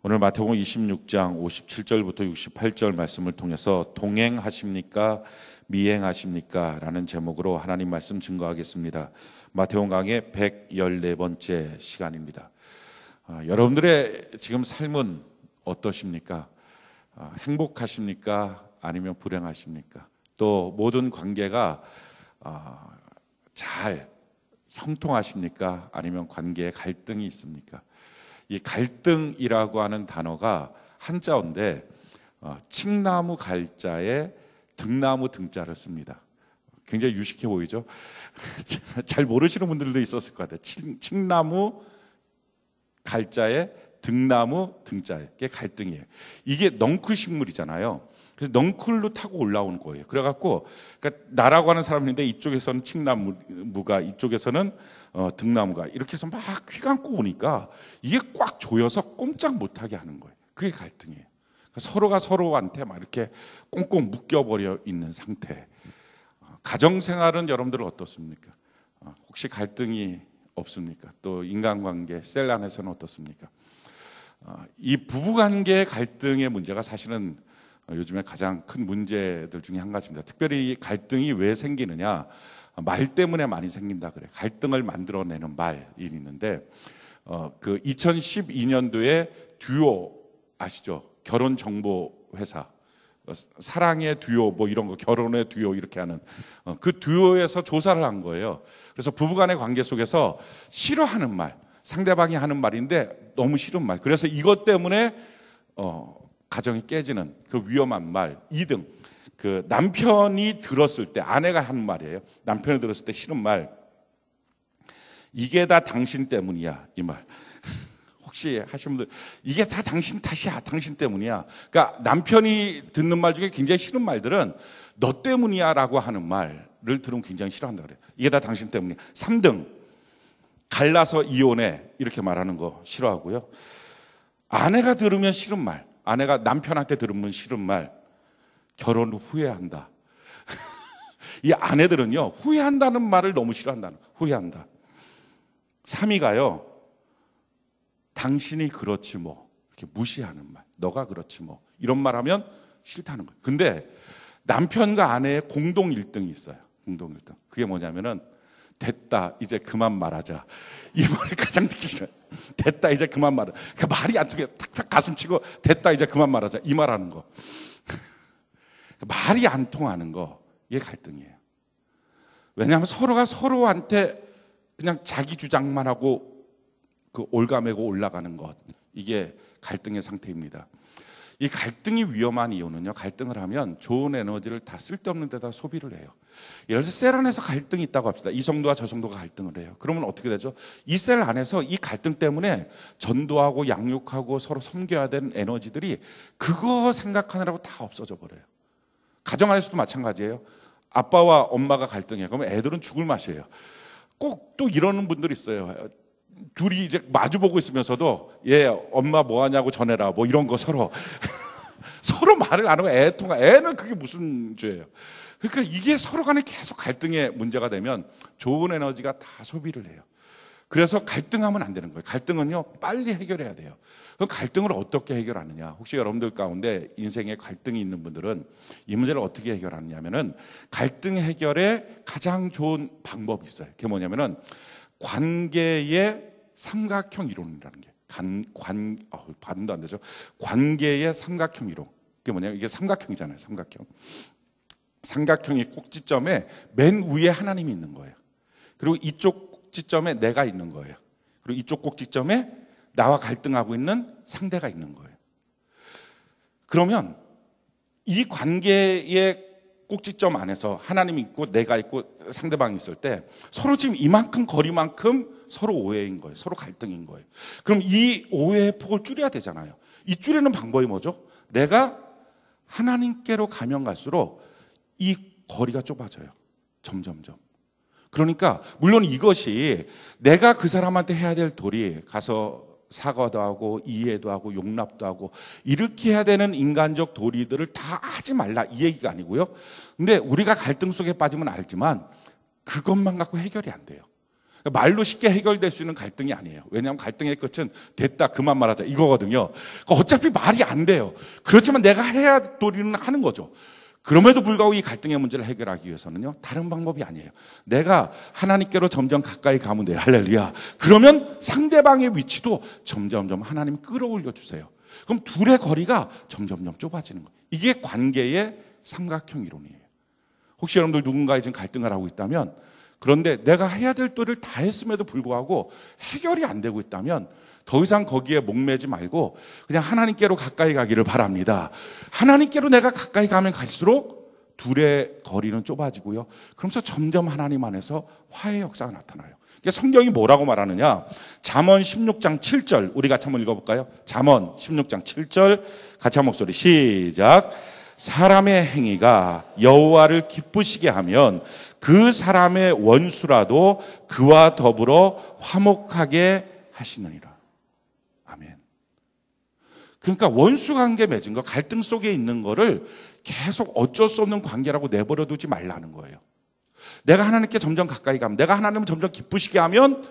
오늘 마태복음 26장 57절부터 68절 말씀을 통해서 동행하십니까? 미행하십니까? 라는 제목으로 하나님 말씀 증거하겠습니다. 마태복음 강의 114번째 시간입니다. 여러분들의 지금 삶은 어떠십니까? 행복하십니까? 아니면 불행하십니까? 또 모든 관계가 잘 형통하십니까? 아니면 관계에 갈등이 있습니까? 이 갈등이라고 하는 단어가 한자어인데 칡나무 갈자에 등나무 등자를 씁니다. 굉장히 유식해 보이죠? 잘 모르시는 분들도 있었을 것 같아요. 칡나무 갈자에 등나무 등자에 이게 갈등이에요. 이게 넝쿨 식물이잖아요. 그래서 넝쿨로 타고 올라오는 거예요. 그래갖고 그러니까 나라고 하는 사람인데 이쪽에서는 칡나무가 이쪽에서는 등나무가 이렇게 해서 막 휘감고 오니까 이게 꽉 조여서 꼼짝 못하게 하는 거예요. 그게 갈등이에요. 그러니까 서로가 서로한테 막 이렇게 꽁꽁 묶여버려 있는 상태. 가정생활은 여러분들 어떻습니까? 혹시 갈등이 없습니까? 또 인간관계, 셀 안에서는 어떻습니까? 이 부부관계의 갈등의 문제가 사실은 요즘에 가장 큰 문제들 중에 한 가지입니다. 특별히 이 갈등이 왜 생기느냐? 말 때문에 많이 생긴다 그래. 갈등을 만들어내는 말이 있는데 그 2012년도에 듀오 아시죠? 결혼 정보 회사. 사랑의 듀오 뭐 이런 거 결혼의 듀오 이렇게 하는 그 듀오에서 조사를 한 거예요. 그래서 부부간의 관계 속에서 싫어하는 말, 상대방이 하는 말인데 너무 싫은 말. 그래서 이것 때문에 가정이 깨지는 그 위험한 말 2등. 그 남편이 들었을 때 아내가 하는 말이에요. 남편이 들었을 때 싫은 말. 이게 다 당신 때문이야. 이 말. 혹시 하신 분들 이게 다 당신 탓이야. 당신 때문이야. 그러니까 남편이 듣는 말 중에 굉장히 싫은 말들은 너 때문이야라고 하는 말을 들으면 굉장히 싫어한다 그래요. 이게 다 당신 때문이야. 3등. 갈라서 이혼해. 이렇게 말하는 거 싫어하고요. 아내가 들으면 싫은 말. 아내가 남편한테 들으면 싫은 말. 결혼 후 후회한다. 이 아내들은요. 후회한다는 말을 너무 싫어한다는 거예요. 후회한다. 3위가요. 당신이 그렇지 뭐. 이렇게 무시하는 말. 너가 그렇지 뭐. 이런 말 하면 싫다는 거예요. 근데 남편과 아내의 공동 1등이 있어요. 공동 1등. 그게 뭐냐면은 됐다 이제 그만 말하자. 이 말을 가장 듣기 싫어요. 됐다 이제 그만 말하자. 그 말이 안 통해. 탁탁 가슴 치고 됐다 이제 그만 말하자. 이 말하는 거. 말이 안 통하는 거. 이게 갈등이에요. 왜냐하면 서로가 서로한테 그냥 자기 주장만 하고 그 올가매고 올라가는 것. 이게 갈등의 상태입니다. 이 갈등이 위험한 이유는요. 갈등을 하면 좋은 에너지를 다 쓸데없는 데다 소비를 해요. 예를 들어서 셀 안에서 갈등이 있다고 합시다. 이 성도와 저 성도가 갈등을 해요. 그러면 어떻게 되죠? 이 셀 안에서 이 갈등 때문에 전도하고 양육하고 서로 섬겨야 되는 에너지들이 그거 생각하느라고 다 없어져 버려요. 가정 안에서도 마찬가지예요. 아빠와 엄마가 갈등해요. 그러면 애들은 죽을 맛이에요. 꼭 또 이러는 분들이 있어요. 둘이 이제 마주보고 있으면서도 얘 엄마 뭐 하냐고 전해라 뭐 이런 거 서로 서로 말을 안 하고 애는 그게 무슨 죄예요. 그러니까 이게 서로 간에 계속 갈등의 문제가 되면 좋은 에너지가 다 소비를 해요. 그래서 갈등하면 안 되는 거예요. 갈등은요 빨리 해결해야 돼요. 그럼 갈등을 어떻게 해결하느냐? 혹시 여러분들 가운데 인생에 갈등이 있는 분들은 이 문제를 어떻게 해결하느냐면은 갈등 해결의 가장 좋은 방법이 있어요. 그게 뭐냐면은 관계의 삼각형 이론이라는 게 발음도 안 되죠. 관계의 삼각형 이론. 그게 뭐냐면 이게 삼각형이잖아요. 삼각형의 꼭지점에 맨 위에 하나님이 있는 거예요. 그리고 이쪽 꼭지점에 내가 있는 거예요. 그리고 이쪽 꼭지점에 나와 갈등하고 있는 상대가 있는 거예요. 그러면 이 관계의 꼭지점 안에서 하나님이 있고 내가 있고 상대방이 있을 때 서로 지금 이만큼 거리만큼 서로 오해인 거예요. 서로 갈등인 거예요. 그럼 이 오해의 폭을 줄여야 되잖아요. 이 줄이는 방법이 뭐죠? 내가 하나님께로 가면 갈수록 이 거리가 좁아져요. 점점점. 그러니까 물론 이것이 내가 그 사람한테 해야 될 도리 가서 사과도 하고 이해도 하고 용납도 하고 이렇게 해야 되는 인간적 도리들을 다 하지 말라 이 얘기가 아니고요. 근데 우리가 갈등 속에 빠지면 알지만 그것만 갖고 해결이 안 돼요. 말로 쉽게 해결될 수 있는 갈등이 아니에요. 왜냐하면 갈등의 끝은 됐다 그만 말하자 이거거든요. 그러니까 어차피 말이 안 돼요. 그렇지만 내가 해야 할 도리는 하는 거죠. 그럼에도 불구하고 이 갈등의 문제를 해결하기 위해서는요, 다른 방법이 아니에요. 내가 하나님께로 점점 가까이 가면 돼요. 할렐루야. 그러면 상대방의 위치도 점점점 하나님 끌어올려 주세요. 그럼 둘의 거리가 점점점 좁아지는 거예요. 이게 관계의 삼각형 이론이에요. 혹시 여러분들 누군가에 지금 갈등을 하고 있다면, 그런데 내가 해야 될 도리를 다 했음에도 불구하고 해결이 안 되고 있다면 더 이상 거기에 목매지 말고 그냥 하나님께로 가까이 가기를 바랍니다. 하나님께로 내가 가까이 가면 갈수록 둘의 거리는 좁아지고요. 그러면서 점점 하나님 안에서 화해의 역사가 나타나요. 성경이 뭐라고 말하느냐? 잠언 16장 7절 우리 같이 한번 읽어볼까요? 잠언 16장 7절 같이 한 목소리 시작. 사람의 행위가 여호와를 기쁘시게 하면 그 사람의 원수라도 그와 더불어 화목하게 하시느니라. 아멘. 그러니까 원수 관계 맺은 거, 갈등 속에 있는 거를 계속 어쩔 수 없는 관계라고 내버려 두지 말라는 거예요. 내가 하나님께 점점 가까이 가면, 내가 하나님을 점점 기쁘시게 하면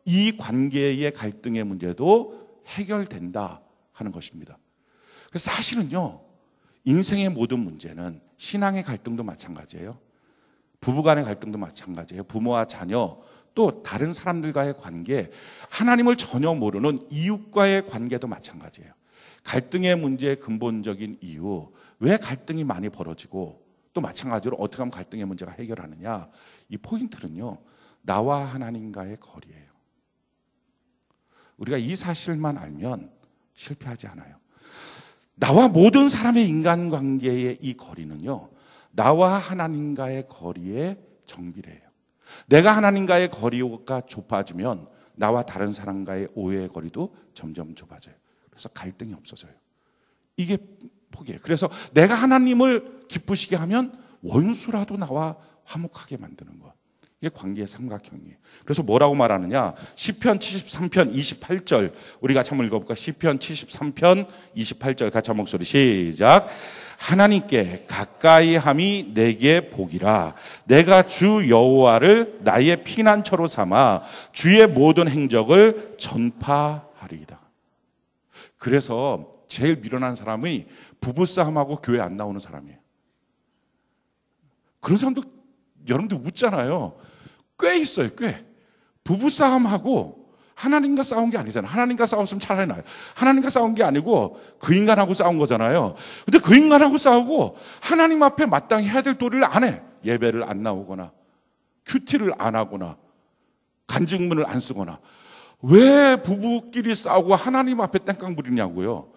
이 관계의 갈등의 문제도 해결된다 하는 것입니다. 그래서 사실은요, 인생의 모든 문제는 신앙의 갈등도 마찬가지예요. 부부간의 갈등도 마찬가지예요. 부모와 자녀, 또 다른 사람들과의 관계, 하나님을 전혀 모르는 이웃과의 관계도 마찬가지예요. 갈등의 문제의 근본적인 이유, 왜 갈등이 많이 벌어지고 또 마찬가지로 어떻게 하면 갈등의 문제가 해결하느냐, 이 포인트는요, 나와 하나님과의 거리예요. 우리가 이 사실만 알면 실패하지 않아요. 나와 모든 사람의 인간관계의 이 거리는요, 나와 하나님과의 거리의 정비례예요. 내가 하나님과의 거리가 좁아지면 나와 다른 사람과의 오해의 거리도 점점 좁아져요. 그래서 갈등이 없어져요. 이게 포기예요. 그래서 내가 하나님을 기쁘시게 하면 원수라도 나와 화목하게 만드는 것. 이게 관계의 삼각형이에요. 그래서 뭐라고 말하느냐? 시편 73편 28절 우리 같이 한번 읽어볼까? 시편 73편 28절 같이 한 목소리 시작. 하나님께 가까이 함이 내게 복이라. 내가 주 여호와를 나의 피난처로 삼아 주의 모든 행적을 전파하리이다. 그래서 제일 미련한 사람이 부부싸움하고 교회 안 나오는 사람이에요. 그런 사람도 여러분들 웃잖아요. 꽤 있어요, 꽤. 부부싸움하고 하나님과 싸운 게 아니잖아요. 하나님과 싸웠으면 차라리 나아요. 하나님과 싸운 게 아니고 그 인간하고 싸운 거잖아요. 근데 그 인간하고 싸우고 하나님 앞에 마땅히 해야 될 도리를 안 해. 예배를 안 나오거나 큐티를 안 하거나 간증문을 안 쓰거나. 왜 부부끼리 싸우고 하나님 앞에 땡깡 부리냐고요.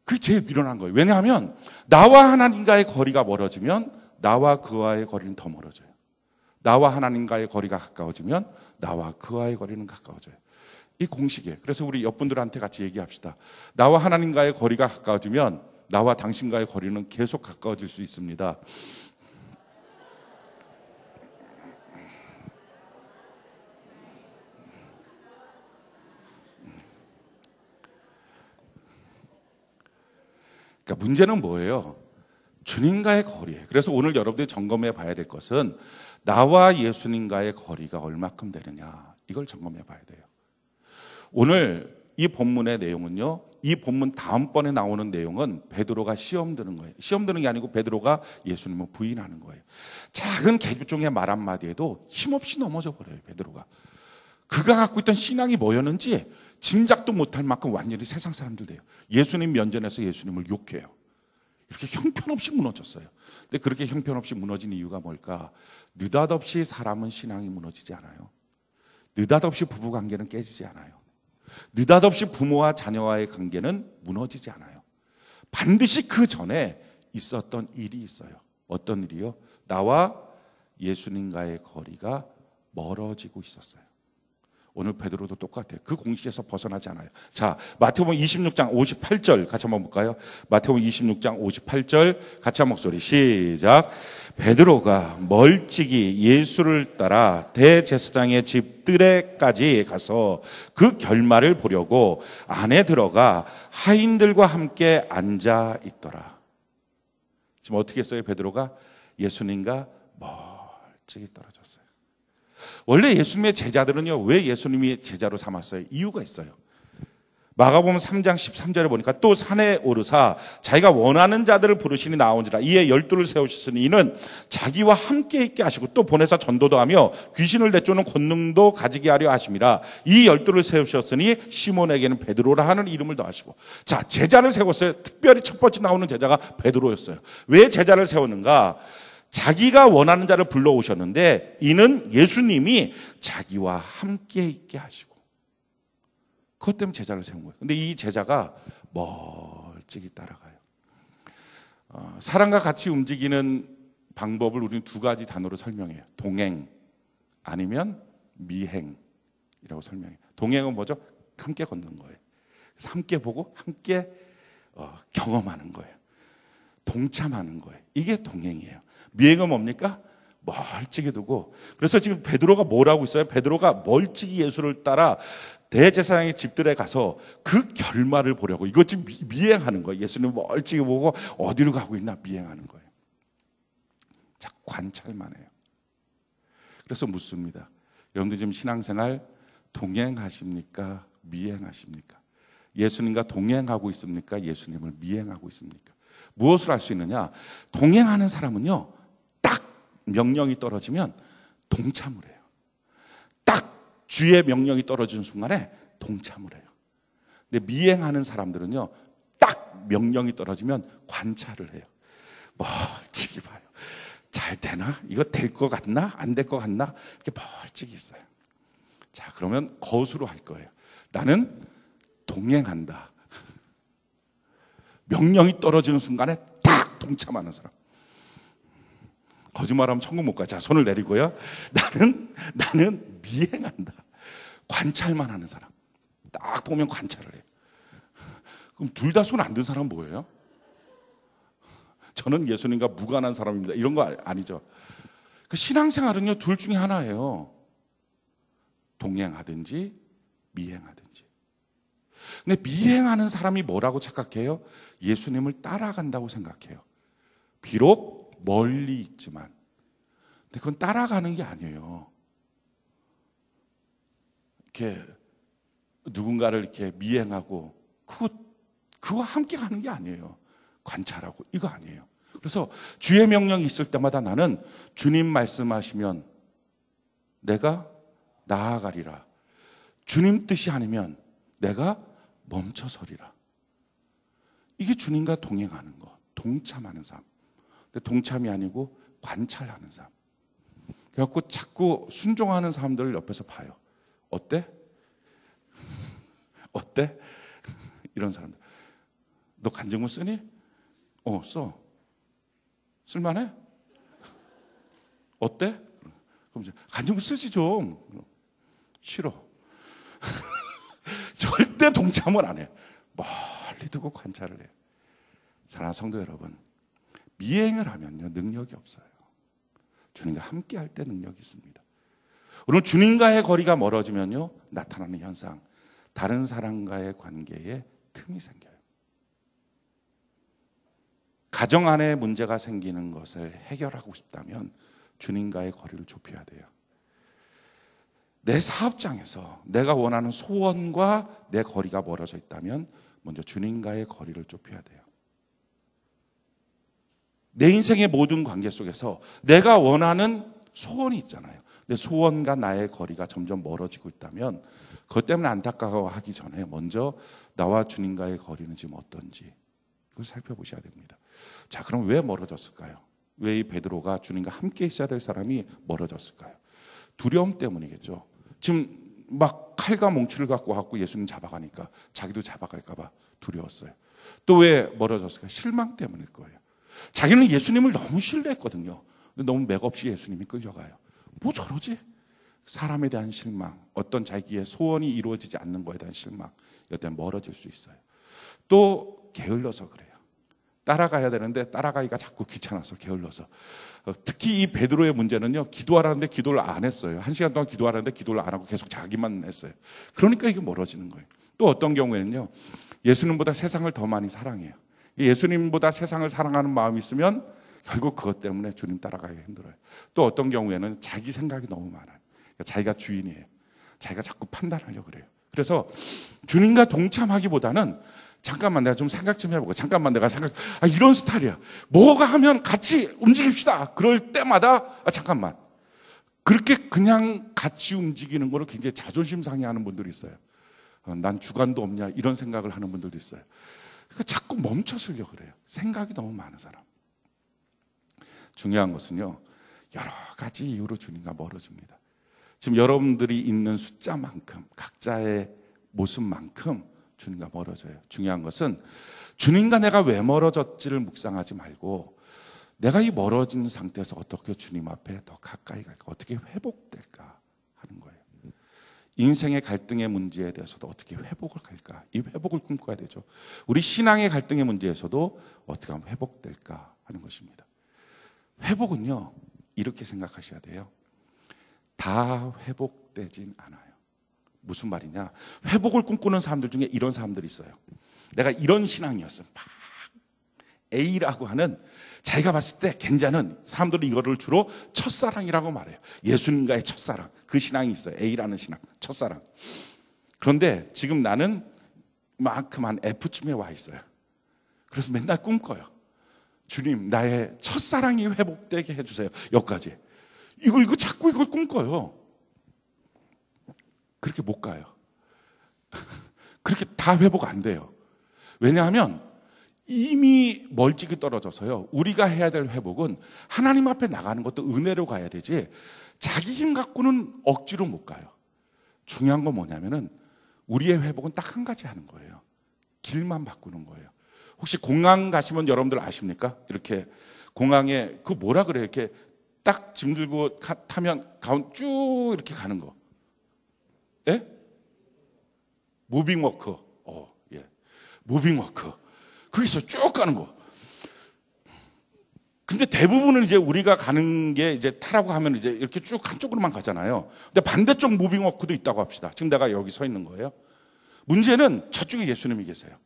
그게 제일 미련한 거예요. 왜냐하면 나와 하나님과의 거리가 멀어지면 나와 그와의 거리는 더 멀어져요. 나와 하나님과의 거리가 가까워지면 나와 그와의 거리는 가까워져요. 이 공식이에요. 그래서 우리 옆분들한테 같이 얘기합시다. 나와 하나님과의 거리가 가까워지면 나와 당신과의 거리는 계속 가까워질 수 있습니다. 그러니까 문제는 뭐예요? 주님과의 거리예요. 그래서 오늘 여러분들이 점검해 봐야 될 것은 나와 예수님과의 거리가 얼마큼 되느냐, 이걸 점검해 봐야 돼요. 오늘 이 본문의 내용은요, 이 본문 다음번에 나오는 내용은 베드로가 시험 드는 거예요. 시험 드는 게 아니고 베드로가 예수님을 부인하는 거예요. 작은 계집종의 말 한마디에도 힘없이 넘어져 버려요, 베드로가. 그가 갖고 있던 신앙이 뭐였는지 짐작도 못할 만큼 완전히 세상 사람들 돼요. 예수님 면전에서 예수님을 욕해요. 이렇게 형편없이 무너졌어요. 근데 그렇게 형편없이 무너진 이유가 뭘까? 느닷없이 사람은 신앙이 무너지지 않아요. 느닷없이 부부관계는 깨지지 않아요. 느닷없이 부모와 자녀와의 관계는 무너지지 않아요. 반드시 그 전에 있었던 일이 있어요. 어떤 일이요? 나와 예수님과의 거리가 멀어지고 있었어요. 오늘 베드로도 똑같아요. 그 공식에서 벗어나지 않아요. 자, 마태복음 26장 58절 같이 한번 볼까요? 마태복음 26장 58절 같이 한 목소리 시작. 베드로가 멀찍이 예수를 따라 대제사장의 집 뜰에까지 가서 그 결말을 보려고 안에 들어가 하인들과 함께 앉아 있더라. 지금 어떻게 했어요, 베드로가? 예수님과 멀찍이 떨어졌어요. 원래 예수님의 제자들은요, 왜 예수님이 제자로 삼았어요? 이유가 있어요. 마가복음 3장 13절에 보니까 또 산에 오르사 자기가 원하는 자들을 부르시니 나온지라. 이에 12를 세우셨으니 이는 자기와 함께 있게 하시고 또 보내사 전도도 하며 귀신을 내쫓는 권능도 가지게 하려 하심이라. 이 12를 세우셨으니 시몬에게는 베드로라 하는 이름을 더하시고. 자, 제자를 세웠어요. 특별히 첫 번째 나오는 제자가 베드로였어요. 왜 제자를 세웠는가? 자기가 원하는 자를 불러오셨는데 이는 예수님이 자기와 함께 있게 하시고, 그것 때문에 제자를 세운 거예요. 근데 이 제자가 멀찍이 따라가요. 사람과 같이 움직이는 방법을 우리는 두 가지 단어로 설명해요. 동행 아니면 미행이라고 설명해요. 동행은 뭐죠? 함께 걷는 거예요. 그래서 함께 보고 함께 경험하는 거예요. 동참하는 거예요. 이게 동행이에요. 미행은 뭡니까? 멀찍이 두고. 그래서 지금 베드로가 뭘 하고 있어요? 베드로가 멀찍이 예수를 따라 대제사장의 집들에 가서 그 결말을 보려고, 이거 지금 미행하는 거예요. 예수님 멀찍이 보고 어디로 가고 있나 미행하는 거예요. 자, 관찰만 해요. 그래서 묻습니다. 여러분들 지금 신앙생활 동행하십니까? 미행하십니까? 예수님과 동행하고 있습니까? 예수님을 미행하고 있습니까? 무엇을 할 수 있느냐? 동행하는 사람은요, 딱 명령이 떨어지면 동참을 해요. 딱 주의 명령이 떨어지는 순간에 동참을 해요. 근데 미행하는 사람들은요, 딱 명령이 떨어지면 관찰을 해요. 멀찍이 봐요. 잘 되나? 이거 될 것 같나? 안 될 것 같나? 이렇게 멀찍이 있어요. 자, 그러면 거수로 할 거예요. 나는 동행한다. 명령이 떨어지는 순간에 딱 동참하는 사람. 거짓말하면 천국 못 가. 자, 손을 내리고요. 나는 미행한다. 관찰만 하는 사람. 딱 보면 관찰을 해요. 그럼 둘 다 손 안 든 사람은 뭐예요? 저는 예수님과 무관한 사람입니다. 이런 거 아니죠. 그 신앙생활은요, 둘 중에 하나예요. 동행하든지 미행하든지. 근데 미행하는 사람이 뭐라고 착각해요? 예수님을 따라간다고 생각해요. 비록 멀리 있지만. 근데 그건 따라가는 게 아니에요. 이렇게 누군가를 이렇게 미행하고 그와 함께 가는 게 아니에요. 관찰하고 이거 아니에요. 그래서 주의 명령이 있을 때마다 나는 주님 말씀하시면 내가 나아가리라. 주님 뜻이 아니면 내가 멈춰서리라. 이게 주님과 동행하는 거, 동참하는 삶. 근데 동참이 아니고 관찰하는 삶. 그래갖고 자꾸 순종하는 사람들을 옆에서 봐요. 어때? 어때? 이런 사람들. 너 간증문 쓰니? 써. 쓸만해? 어때? 그럼 이제 간증문 쓰지 좀. 싫어. 절대 동참을 안 해. 멀리 두고 관찰을 해요. 사랑하는 성도 여러분, 미행을 하면요, 능력이 없어요. 주님과 함께 할 때 능력이 있습니다. 오늘 주님과의 거리가 멀어지면요, 나타나는 현상, 다른 사람과의 관계에 틈이 생겨요. 가정 안에 문제가 생기는 것을 해결하고 싶다면 주님과의 거리를 좁혀야 돼요. 내 사업장에서 내가 원하는 소원과 내 거리가 멀어져 있다면 먼저 주님과의 거리를 좁혀야 돼요. 내 인생의 모든 관계 속에서 내가 원하는 소원이 있잖아요. 내 소원과 나의 거리가 점점 멀어지고 있다면 그것 때문에 안타까워하기 전에 먼저 나와 주님과의 거리는 지금 어떤지 그걸 살펴보셔야 됩니다. 자, 그럼 왜 멀어졌을까요? 왜 이 베드로가 주님과 함께 있어야 될 사람이 멀어졌을까요? 두려움 때문이겠죠. 지금 막 칼과 몽치를 갖고 예수님 잡아가니까 자기도 잡아갈까 봐 두려웠어요. 또 왜 멀어졌을까? 실망 때문일 거예요. 자기는 예수님을 너무 신뢰했거든요. 너무 맥없이 예수님이 끌려가요. 뭐 저러지? 사람에 대한 실망, 어떤 자기의 소원이 이루어지지 않는 거에 대한 실망, 이것 때문에 멀어질 수 있어요. 또 게을러서 그래요. 따라가야 되는데 따라가기가 자꾸 귀찮아서 게을러서. 특히 이 베드로의 문제는요, 기도하라는데 기도를 안 했어요. 1시간 동안 기도하라는데 기도를 안 하고 계속 자기만 했어요. 그러니까 이게 멀어지는 거예요. 또 어떤 경우에는요, 예수님보다 세상을 더 많이 사랑해요. 예수님보다 세상을 사랑하는 마음이 있으면 결국 그것 때문에 주님 따라가기가 힘들어요. 또 어떤 경우에는 자기 생각이 너무 많아요. 자기가 주인이에요. 자기가 자꾸 판단하려고 그래요. 그래서 주님과 동참하기보다는 잠깐만 내가 좀 생각 좀 해보고, 잠깐만 내가 이런 스타일이야. 뭐가 하면 같이 움직입시다. 그럴 때마다 잠깐만. 그렇게 그냥 같이 움직이는 거를 굉장히 자존심 상해하는 분들이 있어요. 난 주관도 없냐 이런 생각을 하는 분들도 있어요. 그러니까 자꾸 멈춰서려고 그래요. 생각이 너무 많은 사람. 중요한 것은요, 여러 가지 이유로 주님과 멀어집니다. 지금 여러분들이 있는 숫자만큼, 각자의 모습만큼 주님과 멀어져요. 중요한 것은 주님과 내가 왜 멀어졌지를 묵상하지 말고, 내가 이 멀어진 상태에서 어떻게 주님 앞에 더 가까이 갈까, 어떻게 회복될까 하는 거예요. 인생의 갈등의 문제에 대해서도 어떻게 회복을 할까, 이 회복을 꿈꿔야 되죠. 우리 신앙의 갈등의 문제에서도 어떻게 하면 회복될까 하는 것입니다. 회복은요, 이렇게 생각하셔야 돼요. 다 회복되진 않아요. 무슨 말이냐, 회복을 꿈꾸는 사람들 중에 이런 사람들이 있어요. 내가 이런 신앙이었어, 막 A라고 하는, 자기가 봤을 때 괜찮은 사람들이 이거를 주로 첫사랑이라고 말해요. 예수님과의 첫사랑, 그 신앙이 있어요. A라는 신앙, 첫사랑. 그런데 지금 나는 만큼한 F쯤에 와 있어요. 그래서 맨날 꿈꿔요. 주님, 나의 첫사랑이 회복되게 해주세요. 여기까지. 이거 자꾸 이걸 꿈꿔요. 그렇게 못 가요. 그렇게 다 회복 안 돼요. 왜냐하면 이미 멀찍이 떨어져서요, 우리가 해야 될 회복은 하나님 앞에 나가는 것도 은혜로 가야 되지, 자기 힘 갖고는 억지로 못 가요. 중요한 건 뭐냐면은 우리의 회복은 딱 한 가지 하는 거예요. 길만 바꾸는 거예요. 혹시 공항 가시면 여러분들 아십니까? 이렇게 공항에 그 뭐라 그래요? 이렇게 딱 짐 들고 타면 가운 쭉 이렇게 가는 거. 예? 무빙 워크. 예. 무빙 워크. 거기서 쭉 가는 거. 근데 대부분은 이제 우리가 가는 게 이제 타라고 하면 이제 이렇게 쭉 한쪽으로만 가잖아요. 근데 반대쪽 무빙 워크도 있다고 합시다. 지금 내가 여기 서 있는 거예요. 문제는 저쪽에 예수님이 계세요.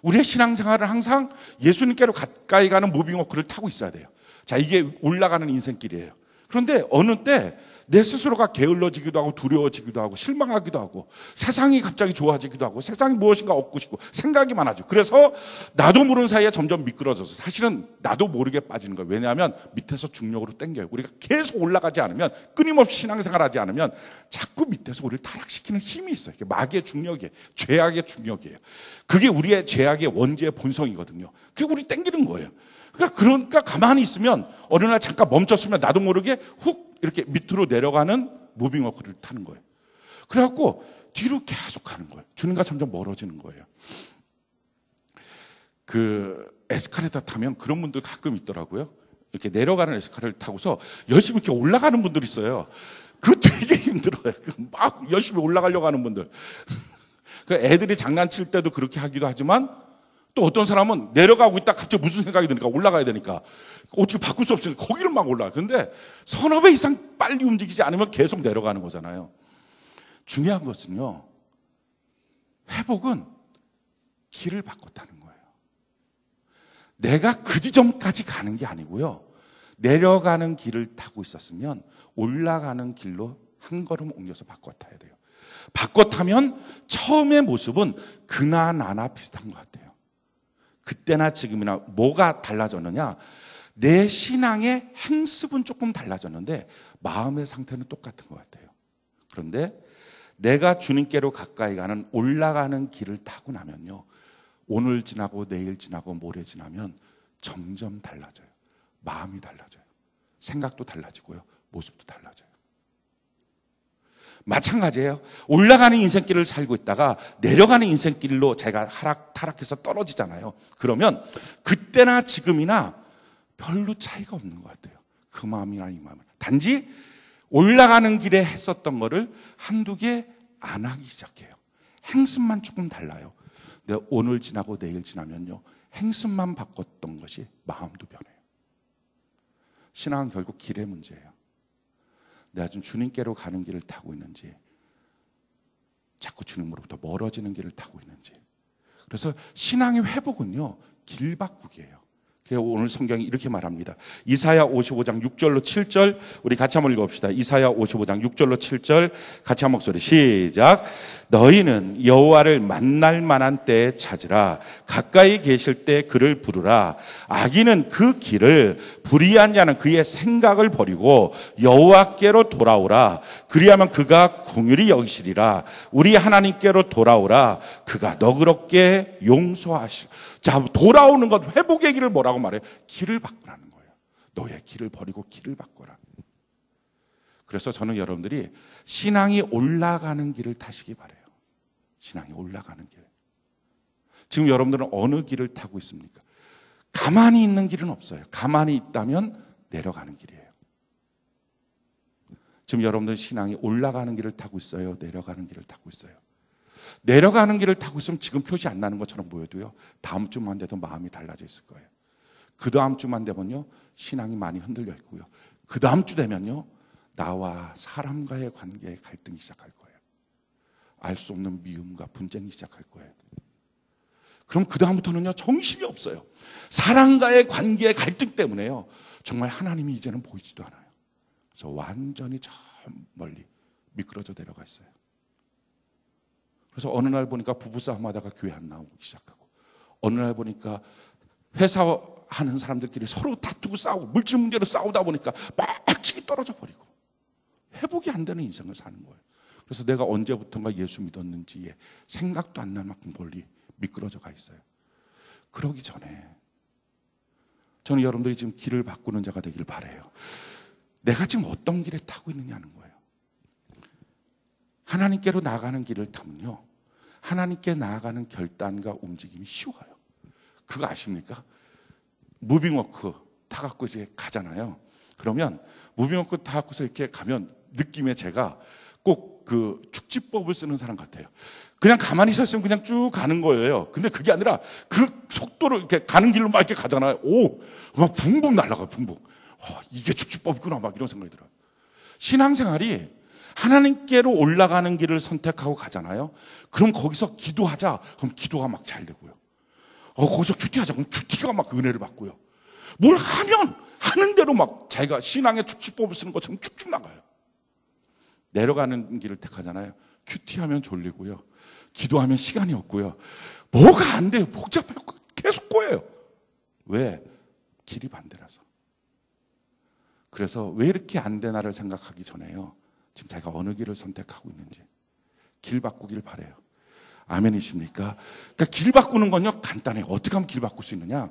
우리의 신앙생활은 항상 예수님께로 가까이 가는 무빙 워크를 타고 있어야 돼요. 자, 이게 올라가는 인생길이에요. 그런데 어느 때 내 스스로가 게을러지기도 하고 두려워지기도 하고 실망하기도 하고 세상이 갑자기 좋아지기도 하고 세상이 무엇인가 얻고 싶고 생각이 많아져. 그래서 나도 모르는 사이에 점점 미끄러져서 사실은 나도 모르게 빠지는 거예요. 왜냐하면 밑에서 중력으로 당겨요. 우리가 계속 올라가지 않으면, 끊임없이 신앙생활하지 않으면 자꾸 밑에서 우리를 타락시키는 힘이 있어요. 이게 마귀의 중력이에요. 죄악의 중력이에요. 그게 우리의 죄악의 원죄의 본성이거든요. 그게 우리 당기는 거예요. 그러니까 가만히 있으면 어느 날 잠깐 멈췄으면 나도 모르게 훅 이렇게 밑으로 내려가는 무빙 워크를 타는 거예요. 그래갖고 뒤로 계속 가는 거예요. 주님과 점점 멀어지는 거예요. 그 에스카레이터 타면 그런 분들 가끔 있더라고요. 이렇게 내려가는 에스카레이터 타고서 열심히 이렇게 올라가는 분들 있어요. 그거 되게 힘들어요. 막 열심히 올라가려고 하는 분들. 그 애들이 장난칠 때도 그렇게 하기도 하지만, 또 어떤 사람은 내려가고 있다 갑자기 무슨 생각이 드니까 올라가야 되니까 어떻게 바꿀 수 없으니까 거기를 막 올라가요. 그런데 서너 배 이상 빨리 움직이지 않으면 계속 내려가는 거잖아요. 중요한 것은요, 회복은 길을 바꿨다는 거예요. 내가 그 지점까지 가는 게 아니고요, 내려가는 길을 타고 있었으면 올라가는 길로 한 걸음 옮겨서 바꿔 타야 돼요. 바꿔 타면 처음의 모습은 그나 나나 비슷한 것 같아요. 그때나 지금이나 뭐가 달라졌느냐, 내 신앙의 행습은 조금 달라졌는데 마음의 상태는 똑같은 것 같아요. 그런데 내가 주님께로 가까이 가는 올라가는 길을 타고 나면요, 오늘 지나고 내일 지나고 모레 지나면 점점 달라져요. 마음이 달라져요. 생각도 달라지고요, 모습도 달라져요. 마찬가지예요. 올라가는 인생길을 살고 있다가 내려가는 인생길로 제가 타락해서 떨어지잖아요. 그러면 그때나 지금이나 별로 차이가 없는 것 같아요. 그 마음이나 이 마음은. 단지 올라가는 길에 했었던 거를 한두 개 안 하기 시작해요. 행습만 조금 달라요. 근데 오늘 지나고 내일 지나면요, 행습만 바꿨던 것이 마음도 변해요. 신앙은 결국 길의 문제예요. 내가 좀 주님께로 가는 길을 타고 있는지, 자꾸 주님으로부터 멀어지는 길을 타고 있는지. 그래서 신앙의 회복은요, 길 바꾸기예요. 오늘 성경이 이렇게 말합니다. 이사야 55장 6절로 7절 우리 같이 한번 읽어봅시다. 이사야 55장 6절로 7절 같이 한 목소리 시작. 너희는 여호와를 만날 만한 때에 찾으라. 가까이 계실 때 그를 부르라. 악인은 그 길을, 불의한 자는 그의 생각을 버리고 여호와께로 돌아오라. 그리하면 그가 긍휼히 여기시리라. 우리 하나님께로 돌아오라. 그가 너그럽게 용서하시고. 자, 돌아오는 것, 회복의 길을 뭐라고 말해요? 길을 바꾸라는 거예요. 너의 길을 버리고 길을 바꿔라. 그래서 저는 여러분들이 신앙이 올라가는 길을 타시기 바라요. 신앙이 올라가는 길. 지금 여러분들은 어느 길을 타고 있습니까? 가만히 있는 길은 없어요. 가만히 있다면 내려가는 길이에요. 지금 여러분들은 신앙이 올라가는 길을 타고 있어요? 내려가는 길을 타고 있어요? 내려가는 길을 타고 있으면 지금 표시 안 나는 것처럼 보여도요, 다음 주만 돼도 마음이 달라져 있을 거예요. 그 다음 주만 되면요, 신앙이 많이 흔들려 있고요. 그 다음 주 되면요, 나와 사람과의 관계에 갈등이 시작할 거예요. 알 수 없는 미움과 분쟁이 시작할 거예요. 그럼 그 다음부터는요, 정신이 없어요. 사람과의 관계의 갈등 때문에요, 정말 하나님이 이제는 보이지도 않아요. 그래서 완전히 저 멀리 미끄러져 내려가 있어요. 그래서 어느 날 보니까 부부싸움 하다가 교회 안 나오기 시작하고, 어느 날 보니까 회사 하는 사람들끼리 서로 다투고 싸우고 물질 문제로 싸우다 보니까 빡치기 떨어져 버리고 회복이 안 되는 인생을 사는 거예요. 그래서 내가 언제부턴가 예수 믿었는지에 생각도 안 날 만큼 멀리 미끄러져 가 있어요. 그러기 전에 저는 여러분들이 지금 길을 바꾸는 자가 되길 바라요. 내가 지금 어떤 길에 타고 있느냐는 거예요. 하나님께로 나아가는 길을 타면요, 하나님께 나아가는 결단과 움직임이 쉬워요. 그거 아십니까? 무빙워크 타갖고 이제 가잖아요. 그러면 무빙워크 타갖고서 이렇게 가면 느낌에 제가 꼭 그 축지법을 쓰는 사람 같아요. 그냥 가만히 서 있으면 그냥 쭉 가는 거예요. 근데 그게 아니라 그 속도로 이렇게 가는 길로 막 이렇게 가잖아요. 오, 막 붕붕 날아가요, 붕붕. 이게 축지법이구나, 막 이런 생각이 들어요. 신앙생활이 하나님께로 올라가는 길을 선택하고 가잖아요. 그럼 거기서 기도하자. 그럼 기도가 막 잘 되고요. 거기서 큐티하자. 그럼 큐티가 막 은혜를 받고요. 뭘 하면 하는 대로 막 자기가 신앙의 축지법을 쓰는 것처럼 쭉쭉 나가요. 내려가는 길을 택하잖아요. 큐티하면 졸리고요. 기도하면 시간이 없고요. 뭐가 안 돼요. 복잡해요. 계속 꼬여요. 왜? 길이 반대라서. 그래서 왜 이렇게 안 되나를 생각하기 전에요, 지금 자기가 어느 길을 선택하고 있는지 길 바꾸길 바라요. 아멘이십니까? 그러니까 길 바꾸는 건요, 간단해요. 어떻게 하면 길 바꿀 수 있느냐?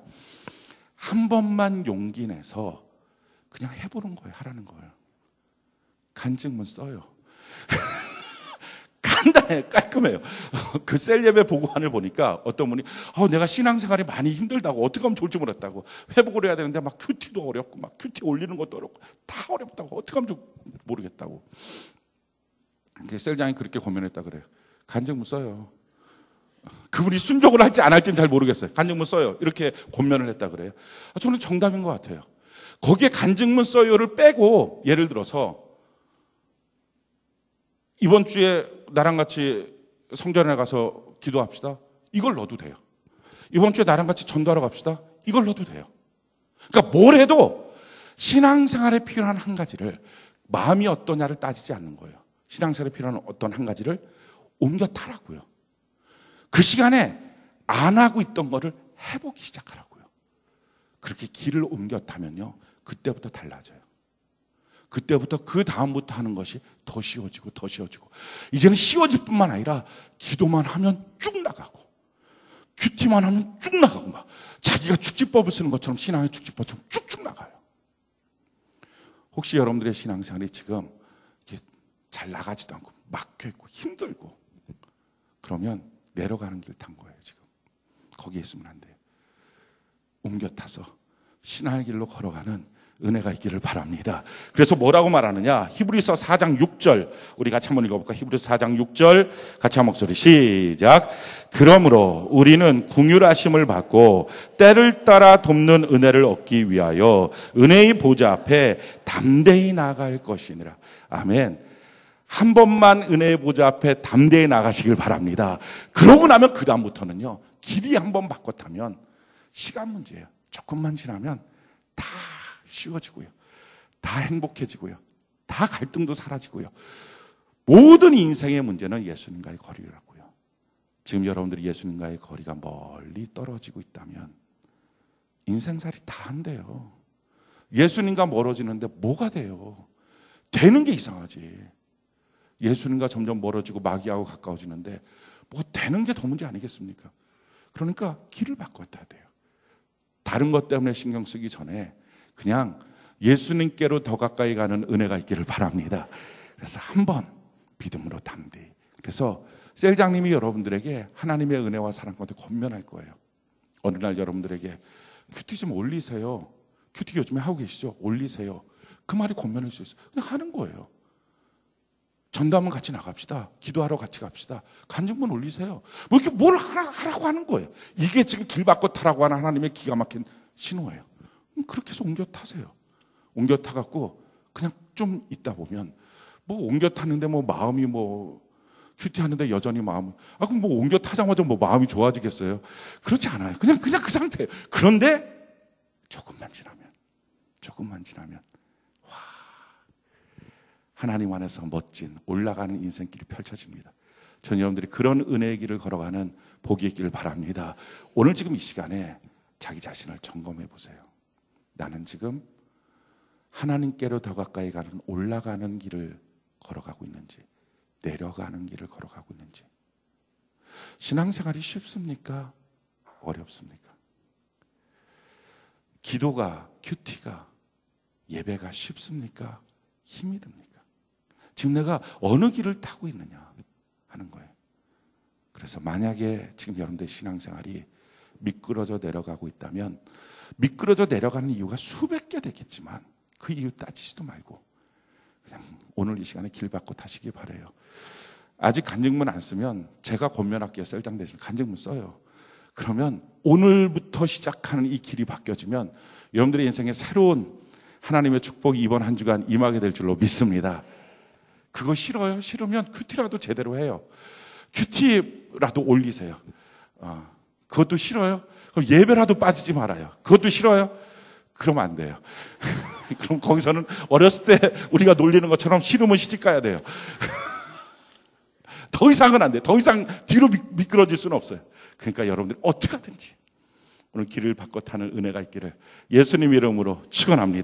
한 번만 용기 내서 그냥 해보는 거예요. 하라는 거예요. 간증문 써요. 간단해요. 깔끔해요. 그 셀예배 보고안을 보니까 어떤 분이 내가 신앙생활이 많이 힘들다고, 어떻게 하면 좋을지 모르겠다고, 회복을 해야 되는데 막 큐티도 어렵고 막 큐티 올리는 것도 어렵고 다 어렵다고, 어떻게 하면 모르겠다고. 셀장이 그렇게 고민했다 그래요. 간증문 써요. 그분이 순종을 할지 안 할지는 잘 모르겠어요. 간증문 써요. 이렇게 권면을 했다 그래요. 저는 정답인 것 같아요. 거기에 간증문 써요를 빼고, 예를 들어서 이번 주에 나랑 같이 성전에 가서 기도합시다. 이걸 넣어도 돼요. 이번 주에 나랑 같이 전도하러 갑시다. 이걸 넣어도 돼요. 그러니까 뭘 해도 신앙생활에 필요한 한 가지를, 마음이 어떠냐를 따지지 않는 거예요. 신앙생활에 필요한 어떤 한 가지를 옮겨 타라고요. 그 시간에 안 하고 있던 거를 해보기 시작하라고요. 그렇게 길을 옮겨 타면요, 그때부터 달라져요. 그때부터 그 다음부터 하는 것이 더 쉬워지고 더 쉬워지고, 이제는 쉬워질 뿐만 아니라 기도만 하면 쭉 나가고 큐티만 하면 쭉 나가고, 막 자기가 축지법을 쓰는 것처럼 신앙의 축지법처럼 쭉쭉 나가요. 혹시 여러분들의 신앙생활이 지금 이렇게 잘 나가지도 않고 막혀있고 힘들고 그러면 내려가는 길 탄 거예요. 지금 거기에 있으면 안 돼요. 옮겨 타서 신앙의 길로 걸어가는 은혜가 있기를 바랍니다. 그래서 뭐라고 말하느냐? 히브리서 4장 6절 우리 같이 한번 읽어볼까? 히브리서 4장 6절 같이 한 목소리 시작. 그러므로 우리는 긍휼하심을 받고 때를 따라 돕는 은혜를 얻기 위하여 은혜의 보좌 앞에 담대히 나아갈 것이니라. 아멘. 한 번만 은혜의 보좌 앞에 담대히 나가시길 바랍니다. 그러고 나면 그 다음부터는요, 길이 한 번 바꿔 타면 시간 문제예요. 조금만 지나면 다 쉬워지고요. 다 행복해지고요. 다 갈등도 사라지고요. 모든 인생의 문제는 예수님과의 거리라고요. 지금 여러분들이 예수님과의 거리가 멀리 떨어지고 있다면 인생살이 다 안 돼요. 예수님과 멀어지는데 뭐가 돼요? 되는 게 이상하지. 예수님과 점점 멀어지고 마귀하고 가까워지는데 뭐 되는 게 더 문제 아니겠습니까? 그러니까 길을 바꿔야 돼요. 다른 것 때문에 신경 쓰기 전에 그냥 예수님께로 더 가까이 가는 은혜가 있기를 바랍니다. 그래서 한번 믿음으로 담대히. 그래서 셀장님이 여러분들에게 하나님의 은혜와 사랑 가운데 권면할 거예요. 어느 날 여러분들에게 큐티 좀 올리세요. 큐티 요즘에 하고 계시죠? 올리세요. 그 말이 권면일 수 있어요. 그냥 하는 거예요. 전담은 같이 나갑시다. 기도하러 같이 갑시다. 간증문 올리세요. 뭐 이렇게 뭘 하라고 하는 거예요. 이게 지금 길 바꿔 타라고 하는 하나님의 기가 막힌 신호예요. 그렇게 해서 옮겨 타세요. 옮겨 타갖고 그냥 좀 있다 보면 뭐 옮겨 타는데 뭐 마음이 뭐 큐티 하는데 여전히 마음 그럼 뭐 옮겨 타자마자 뭐 마음이 좋아지겠어요? 그렇지 않아요. 그냥 그 상태예요. 그런데 조금만 지나면 와 하나님 안에서 멋진 올라가는 인생길이 펼쳐집니다. 전 여러분들이 그런 은혜의 길을 걸어가는 복이 있기를 바랍니다. 오늘 지금 이 시간에 자기 자신을 점검해 보세요. 나는 지금 하나님께로 더 가까이 가는 올라가는 길을 걸어가고 있는지 내려가는 길을 걸어가고 있는지 신앙생활이 쉽습니까? 어렵습니까? 기도가 큐티가 예배가 쉽습니까? 힘이 듭니까? 지금 내가 어느 길을 타고 있느냐 하는 거예요. 그래서 만약에 지금 여러분들의 신앙생활이 미끄러져 내려가고 있다면 미끄러져 내려가는 이유가 수백 개 되겠지만 그 이유 따지지도 말고 그냥 오늘 이 시간에 길 바꿔 타시기 바라요. 아직 간증문 안 쓰면 제가 권면할게요. 셀장 대신 간증문 써요. 그러면 오늘부터 시작하는 이 길이 바뀌어지면 여러분들의 인생에 새로운 하나님의 축복이 이번 한 주간 임하게 될 줄로 믿습니다. 그거 싫어요? 싫으면 큐티라도 제대로 해요. 큐티라도 올리세요. 그것도 싫어요? 그럼 예배라도 빠지지 말아요. 그것도 싫어요? 그러면 안 돼요. 그럼 거기서는 어렸을 때 우리가 놀리는 것처럼 싫으면 시집 가야 돼요. 더 이상은 안 돼요. 더 이상 뒤로 미끄러질 수는 없어요. 그러니까 여러분들이 어떻게 하든지 오늘 길을 바꿔 타는 은혜가 있기를 예수님 이름으로 축원합니다.